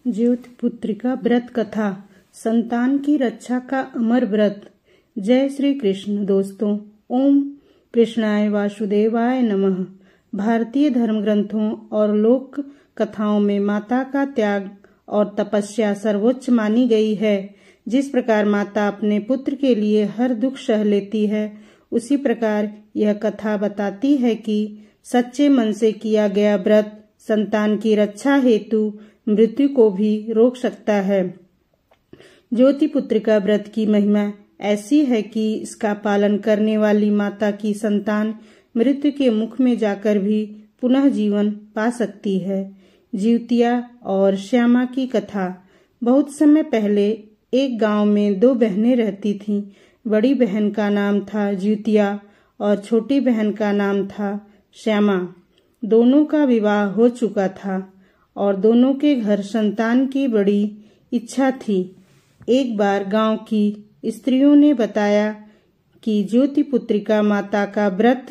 ज्योतिपुत्रिका व्रत कथा, संतान की रक्षा का अमर व्रत। जय श्री कृष्ण। दोस्तों, ओम कृष्णाय वासुदेवाय नमः। भारतीय धर्म ग्रंथों और लोक कथाओं में माता का त्याग और तपस्या सर्वोच्च मानी गई है। जिस प्रकार माता अपने पुत्र के लिए हर दुख सह लेती है, उसी प्रकार यह कथा बताती है कि सच्चे मन से किया गया व्रत संतान की रक्षा हेतु मृत्यु को भी रोक सकता है। ज्योतिपुत्रिका व्रत की महिमा ऐसी है कि इसका पालन करने वाली माता की संतान मृत्यु के मुख में जाकर भी पुनः जीवन पा सकती है। ज्योतिया और श्यामा की कथा। बहुत समय पहले एक गांव में दो बहनें रहती थीं। बड़ी बहन का नाम था ज्योतिया और छोटी बहन का नाम था श्यामा। दोनों का विवाह हो चुका था और दोनों के घर संतान की बड़ी इच्छा थी। एक बार गांव की स्त्रियों ने बताया कि ज्योतिपुत्रिका माता का व्रत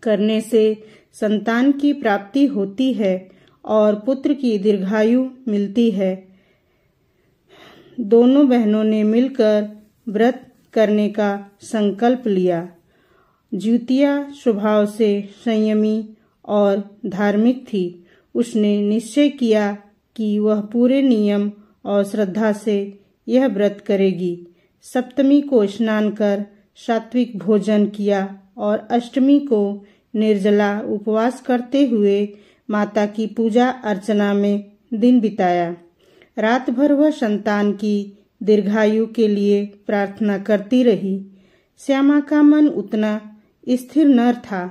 करने से संतान की प्राप्ति होती है और पुत्र की दीर्घायु मिलती है। दोनों बहनों ने मिलकर व्रत करने का संकल्प लिया। ज्योतिया स्वभाव से संयमी और धार्मिक थी। उसने निश्चय किया कि वह पूरे नियम और श्रद्धा से यह व्रत करेगी। सप्तमी को स्नान कर सात्विक भोजन किया और अष्टमी को निर्जला उपवास करते हुए माता की पूजा अर्चना में दिन बिताया। रात भर वह संतान की दीर्घायु के लिए प्रार्थना करती रही। श्यामा का मन उतना स्थिर न था।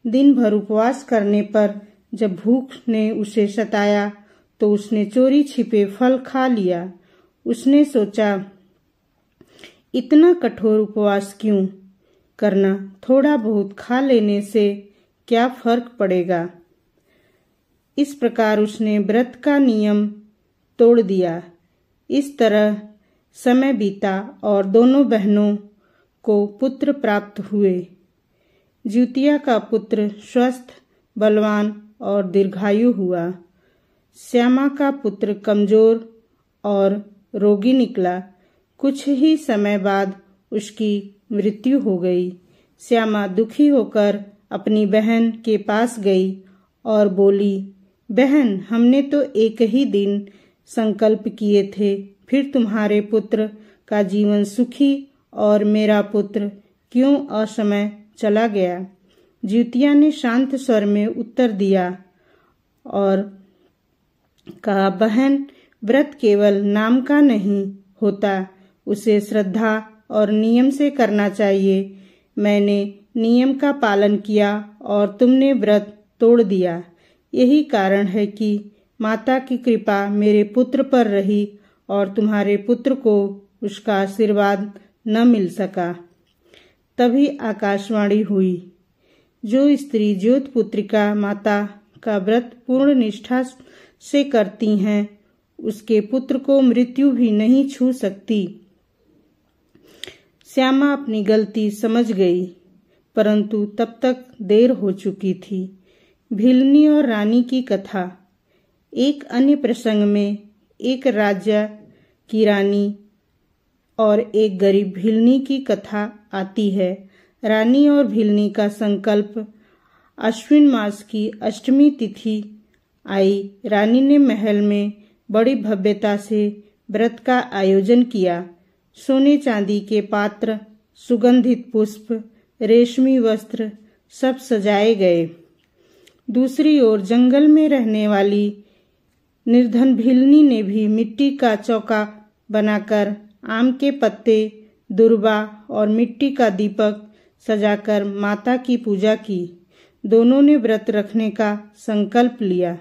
दिन भर उपवास करने पर जब भूख ने उसे सताया तो उसने चोरी छिपे फल खा लिया। उसने सोचा, इतना कठोर उपवास क्यों करना, थोड़ा बहुत खा लेने से क्या फर्क पड़ेगा। इस प्रकार उसने व्रत का नियम तोड़ दिया। इस तरह समय बीता और दोनों बहनों को पुत्र प्राप्त हुए। ज्योतिया का पुत्र स्वस्थ, बलवान और दीर्घायु हुआ। श्यामा का पुत्र कमजोर और रोगी निकला। कुछ ही समय बाद उसकी मृत्यु हो गई। श्यामा दुखी होकर अपनी बहन के पास गई और बोली, बहन, हमने तो एक ही दिन संकल्प किए थे, फिर तुम्हारे पुत्र का जीवन सुखी और मेरा पुत्र क्यों असमय चला गया। ज्योतिया ने शांत स्वर में उत्तर दिया और कहा, बहन, व्रत केवल नाम का नहीं होता, उसे श्रद्धा और नियम से करना चाहिए। मैंने नियम का पालन किया और तुमने व्रत तोड़ दिया। यही कारण है कि माता की कृपा मेरे पुत्र पर रही और तुम्हारे पुत्र को उसका आशीर्वाद न मिल सका। तभी आकाशवाणी हुई। जो स्त्री ज्योतिपुत्रिका माता का व्रत पूर्ण निष्ठा से करती हैं, उसके पुत्र को मृत्यु भी नहीं छू सकती। श्यामा अपनी गलती समझ गई, परंतु तब तक देर हो चुकी थी। भिलनी और रानी की कथा। एक अन्य प्रसंग में एक राजा की रानी और एक गरीब भिलनी की कथा आती है। रानी और भिलनी का संकल्प। अश्विन मास की अष्टमी तिथि आई। रानी ने महल में बड़ी भव्यता से व्रत का आयोजन किया। सोने चांदी के पात्र, सुगंधित पुष्प, रेशमी वस्त्र सब सजाए गए। दूसरी ओर जंगल में रहने वाली निर्धन भिलनी ने भी मिट्टी का चौका बनाकर आम के पत्ते, दुर्वा और मिट्टी का दीपक सजाकर माता की पूजा की। दोनों ने व्रत रखने का संकल्प लिया।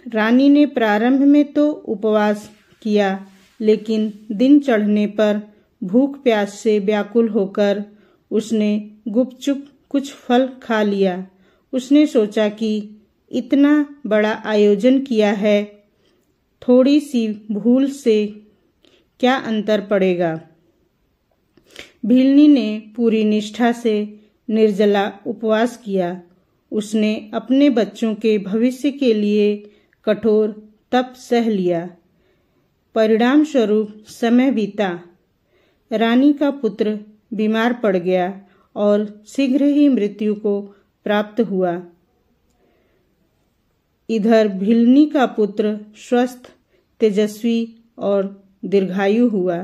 रानी ने प्रारंभ में तो उपवास किया, लेकिन दिन चढ़ने पर भूख प्यास से व्याकुल होकर उसने गुपचुप कुछ फल खा लिया। उसने सोचा कि इतना बड़ा आयोजन किया है, थोड़ी सी भूल से क्या अंतर पड़ेगा। भिलनी ने पूरी निष्ठा से निर्जला उपवास किया। उसने अपने बच्चों के भविष्य के लिए कठोर तप सह लिया। परिणाम स्वरूप समय बीता। रानी का पुत्र बीमार पड़ गया और शीघ्र ही मृत्यु को प्राप्त हुआ। इधर भिलनी का पुत्र स्वस्थ, तेजस्वी और दीर्घायु हुआ।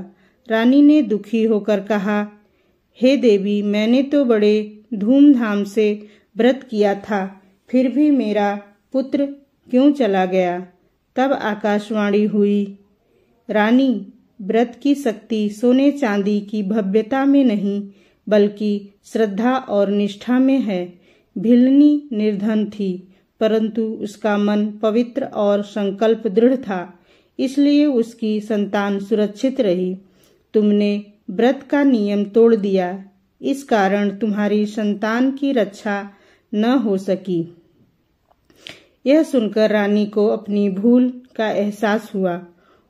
रानी ने दुखी होकर कहा, हे देवी, मैंने तो बड़े धूमधाम से व्रत किया था, फिर भी मेरा पुत्र क्यों चला गया? तब आकाशवाणी हुई, रानी, व्रत की शक्ति सोने चांदी की भव्यता में नहीं बल्कि श्रद्धा और निष्ठा में है। भिलनी निर्धन थी, परंतु उसका मन पवित्र और संकल्प दृढ़ था, इसलिए उसकी संतान सुरक्षित रही। तुमने व्रत का नियम तोड़ दिया, इस कारण तुम्हारी संतान की रक्षा न हो सकी। यह सुनकर रानी को अपनी भूल का एहसास हुआ।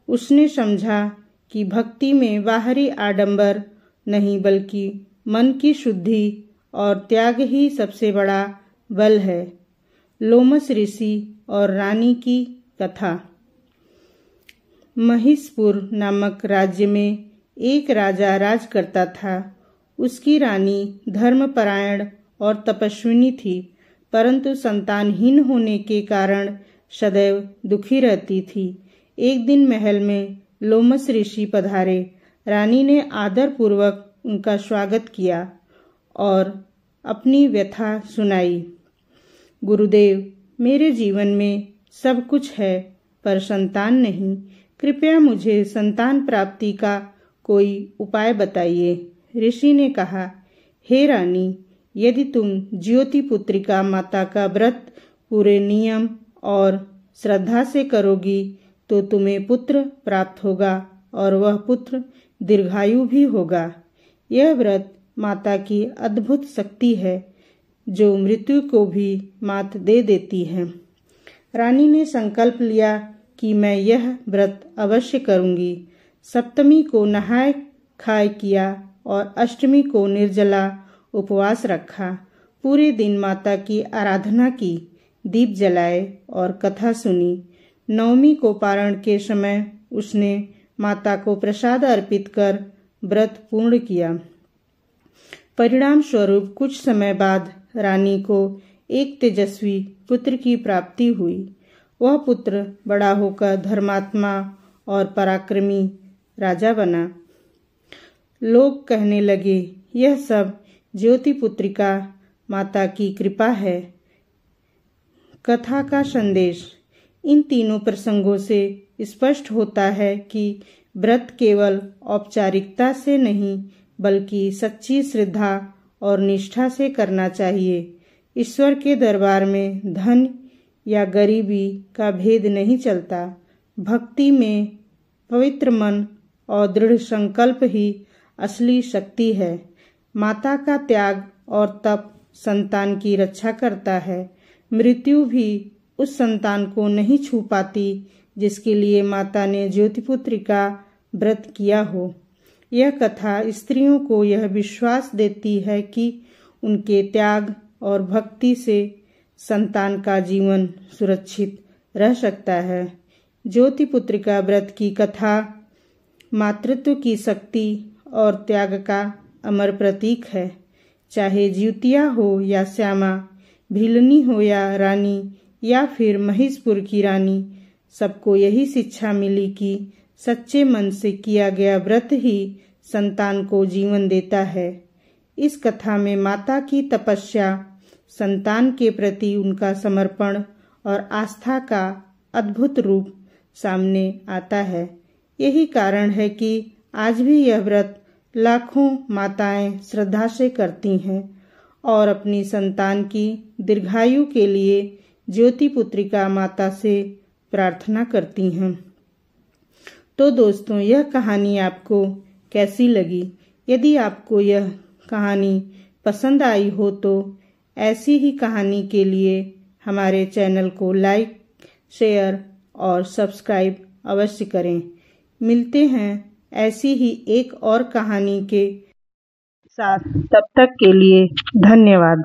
उसने समझा कि भक्ति में बाहरी आडंबर नहीं बल्कि मन की शुद्धि और त्याग ही सबसे बड़ा बल है। लोमस ऋषि और रानी की कथा। महिषपुर नामक राज्य में एक राजा राज करता था। उसकी रानी धर्मपरायण और तपस्विनी थी, परंतु संतानहीन होने के कारण सदैव दुखी रहती थी। एक दिन महल में लोमस ऋषि पधारे। रानी ने आदर पूर्वक उनका स्वागत किया और अपनी व्यथा सुनाई। गुरुदेव, मेरे जीवन में सब कुछ है पर संतान नहीं। कृपया मुझे संतान प्राप्ति का कोई उपाय बताइए। ऋषि ने कहा, हे रानी, यदि तुम ज्योति पुत्रिका माता का व्रत पूरे नियम और श्रद्धा से करोगी तो तुम्हें पुत्र प्राप्त होगा और वह पुत्र दीर्घायु भी होगा। यह व्रत माता की अद्भुत शक्ति है जो मृत्यु को भी मात दे देती है। रानी ने संकल्प लिया कि मैं यह व्रत अवश्य करूंगी। सप्तमी को नहाय खाए किया और अष्टमी को निर्जला उपवास रखा। पूरे दिन माता की आराधना की, दीप जलाए और कथा सुनी। नवमी को पारण के समय उसने माता को प्रसाद अर्पित कर व्रत पूर्ण किया। परिणाम स्वरूप कुछ समय बाद रानी को एक तेजस्वी पुत्र की प्राप्ति हुई। वह पुत्र बड़ा होकर धर्मात्मा और पराक्रमी राजा बना। लोग कहने लगे, यह सब ज्योति पुत्रिका माता की कृपा है। कथा का संदेश। इन तीनों प्रसंगों से स्पष्ट होता है कि व्रत केवल औपचारिकता से नहीं बल्कि सच्ची श्रद्धा और निष्ठा से करना चाहिए। ईश्वर के दरबार में धन या गरीबी का भेद नहीं चलता। भक्ति में पवित्र मन और दृढ़ संकल्प ही असली शक्ति है। माता का त्याग और तप संतान की रक्षा करता है। मृत्यु भी उस संतान को नहीं छू पाती जिसके लिए माता ने ज्योतिपुत्री का व्रत किया हो। यह कथा स्त्रियों को यह विश्वास देती है कि उनके त्याग और भक्ति से संतान का जीवन सुरक्षित रह सकता है। ज्योतिपुत्रिका व्रत की कथा मातृत्व की शक्ति और त्याग का अमर प्रतीक है। चाहे ज्योतिया हो या श्यामा, भिलनी हो या रानी या फिर महिषपुर की रानी, सबको यही शिक्षा मिली कि सच्चे मन से किया गया व्रत ही संतान को जीवन देता है। इस कथा में माता की तपस्या, संतान के प्रति उनका समर्पण और आस्था का अद्भुत रूप सामने आता है। यही कारण है कि आज भी यह व्रत लाखों माताएं श्रद्धा से करती हैं और अपनी संतान की दीर्घायु के लिए ज्योतिपुत्रिका माता से प्रार्थना करती हैं। तो दोस्तों, यह कहानी आपको कैसी लगी? यदि आपको यह कहानी पसंद आई हो तो ऐसी ही कहानी के लिए हमारे चैनल को लाइक, शेयर और सब्सक्राइब अवश्य करें। मिलते हैं ऐसी ही एक और कहानी के साथ। तब तक के लिए धन्यवाद।